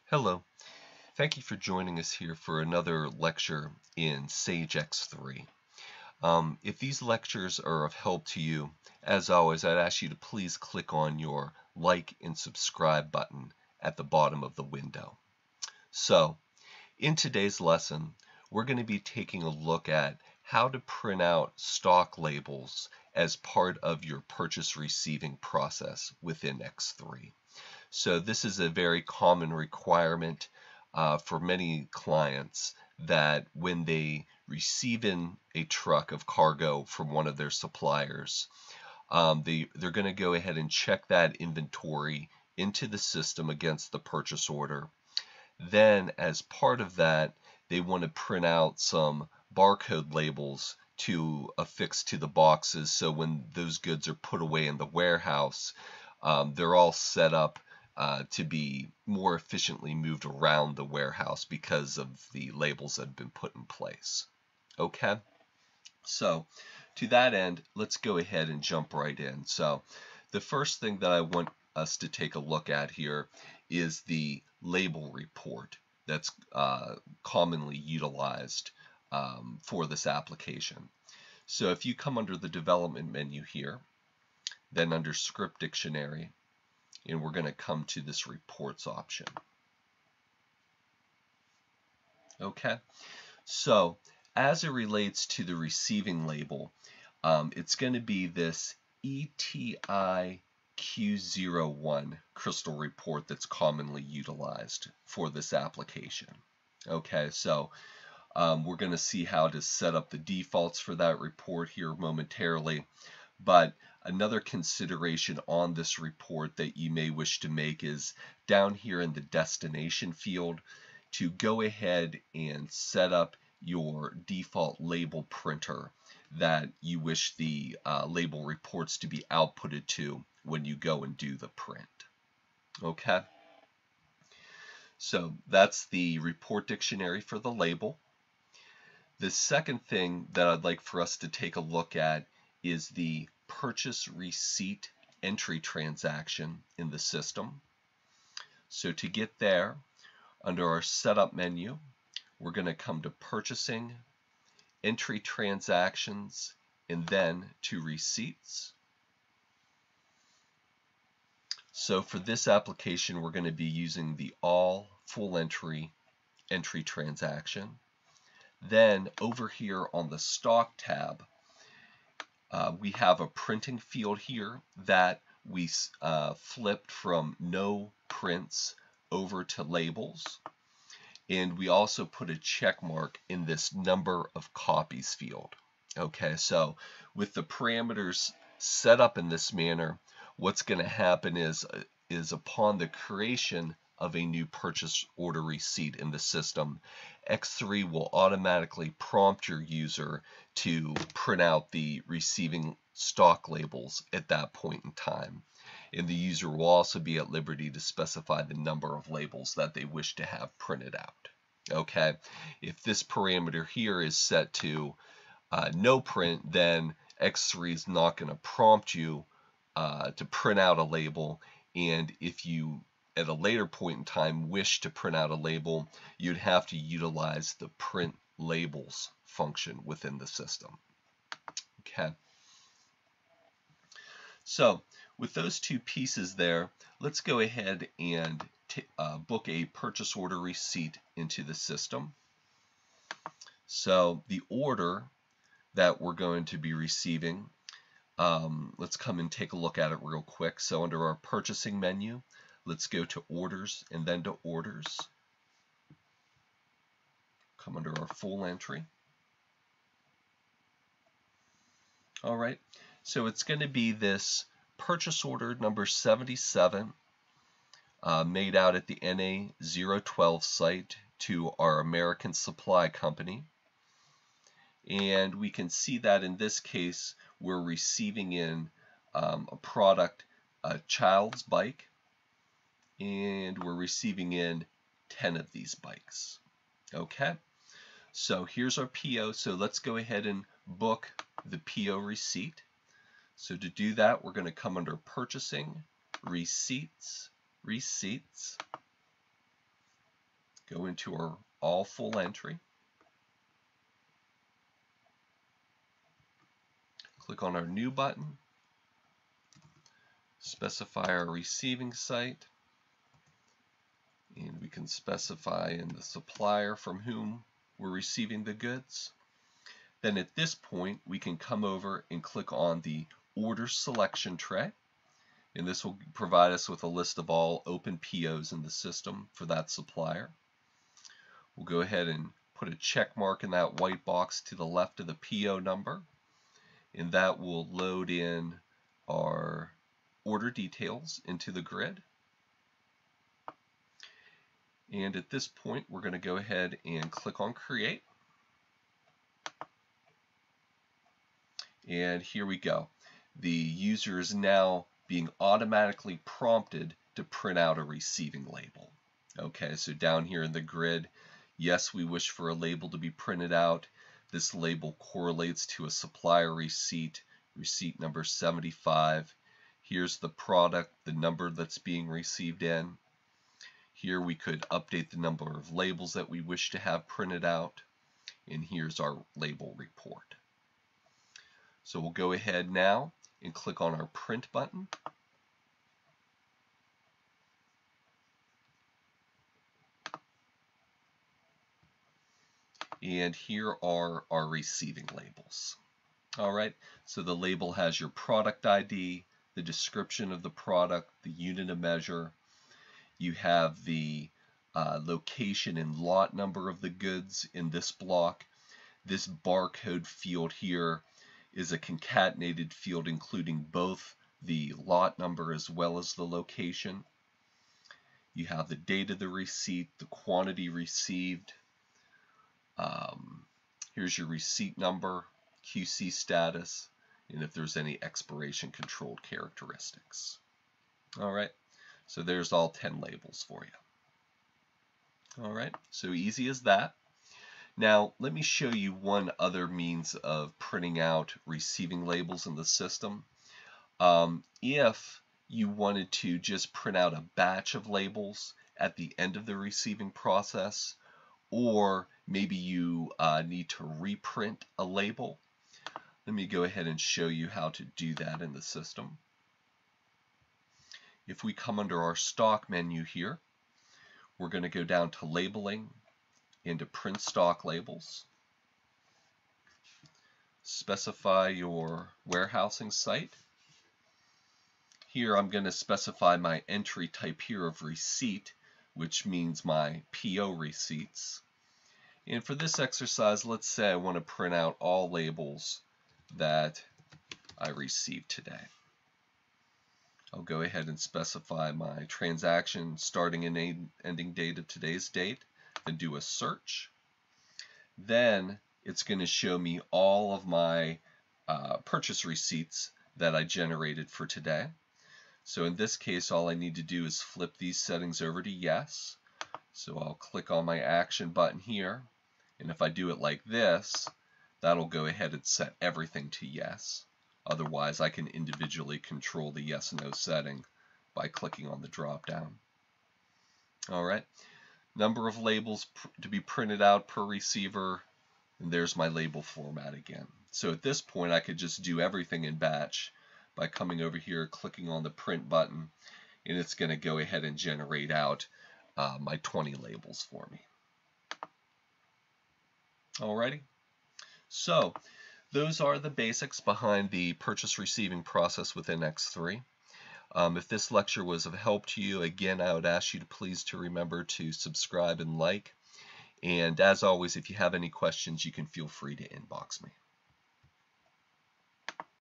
Hello, thank you for joining us here for another lecture in Sage X3. If these lectures are of help to you, as always, I'd ask you to please click on your like and subscribe button at the bottom of the window. So, in today's lesson, we're going to be taking a look at how to print out stock labels as part of your purchase receiving process within X3. So this is a very common requirement for many clients that when they receive in a truck of cargo from one of their suppliers, they're going to go ahead and check that inventory into the system against the purchase order. Then as part of that, they want to print out some barcode labels to affix to the boxes so when those goods are put away in the warehouse, they're all set up to be more efficiently moved around the warehouse because of the labels that have been put in place. Okay, so to that end, let's go ahead and jump right in. So the first thing that I want us to take a look at here is the label report that's commonly utilized for this application. So if you come under the development menu here, then under script dictionary, and we're going to come to this reports option. Okay, so as it relates to the receiving label, it's going to be this ETI Q01 crystal report that's commonly utilized for this application. Okay, so we're going to see how to set up the defaults for that report here momentarily. But another consideration on this report that you may wish to make is down here in the destination field to go ahead and set up your default label printer that you wish the label reports to be outputted to when you go and do the print. Okay, so that's the report dictionary for the label. The second thing that I'd like for us to take a look at is the purchase receipt entry transaction in the system. So to get there, under our setup menu, we're going to come to purchasing, entry transactions, and then to receipts. So for this application, we're going to be using the all full entry transaction. Then over here on the stock tab, we have a printing field here that we flipped from no prints over to labels. And we also put a check mark in this number of copies field. Okay, so with the parameters set up in this manner, what's going to happen is upon the creation of a new purchase order receipt in the system, X3 will automatically prompt your user to print out the receiving stock labels at that point in time. And the user will also be at liberty to specify the number of labels that they wish to have printed out. Okay, if this parameter here is set to no print, then X3 is not going to prompt you to print out a label, and if you at a later point in time wish to print out a label, you'd have to utilize the print labels function within the system. Okay, so with those two pieces there, let's go ahead and book a purchase order receipt into the system. So the order that we're going to be receiving, let's come and take a look at it real quick. So under our purchasing menu, let's go to orders and then to orders. Come under our full entry. All right, so it's going to be this purchase order number 77 made out at the NA 012 site to our American Supply Company. And we can see that in this case, we're receiving in a product, a child's bike, and we're receiving in 10 of these bikes. Okay, so here's our PO. So let's go ahead and book the PO receipt. So to do that, we're going to come under purchasing, receipts, go into our all full entry, click on our new button, specify our receiving site, and we can specify in the supplier from whom we're receiving the goods. Then at this point we can come over and click on the order selection tray, and this will provide us with a list of all open POs in the system for that supplier. We'll go ahead and put a check mark in that white box to the left of the PO number, and that will load in our order details into the grid. And at this point we're going to go ahead and click on create. And here we go. The user is now being automatically prompted to print out a receiving label. Okay, so down here in the grid, yes, we wish for a label to be printed out. This label correlates to a supplier receipt, receipt number 75. Here's the product, the number that's being received in. Here we could update the number of labels that we wish to have printed out. And here's our label report. So we'll go ahead now and click on our print button. And here are our receiving labels. All right, so the label has your product ID, the description of the product, the unit of measure. You have the location and lot number of the goods in this block. This barcode field here is a concatenated field including both the lot number as well as the location. You have the date of the receipt, the quantity received. Here's your receipt number, QC status, and if there's any expiration controlled characteristics. All right, so there's all 10 labels for you. All right, so easy as that. Now, let me show you one other means of printing out receiving labels in the system. If you wanted to just print out a batch of labels at the end of the receiving process, or maybe you need to reprint a label, let me go ahead and show you how to do that in the system. If we come under our stock menu here, we're going to go down to labeling, into print stock labels, specify your warehousing site. Here I'm going to specify my entry type here of receipt, which means my PO receipts. And for this exercise, let's say I want to print out all labels that I received today. I'll go ahead and specify my transaction starting and ending date of today's date, and do a search. Then it's going to show me all of my purchase receipts that I generated for today. So in this case, all I need to do is flip these settings over to yes. So I'll click on my action button here, and if I do it like this, that'll go ahead and set everything to yes. Otherwise, I can individually control the yes and no setting by clicking on the drop down. All right. Number of labels to be printed out per receiver, and there's my label format again. So at this point I could just do everything in batch by coming over here, clicking on the print button, and it's going to go ahead and generate out my 20 labels for me. Alrighty, so those are the basics behind the purchase receiving process within X3. If this lecture was of help to you, again, I would ask you to please remember to subscribe and like. And as always, if you have any questions, you can feel free to inbox me.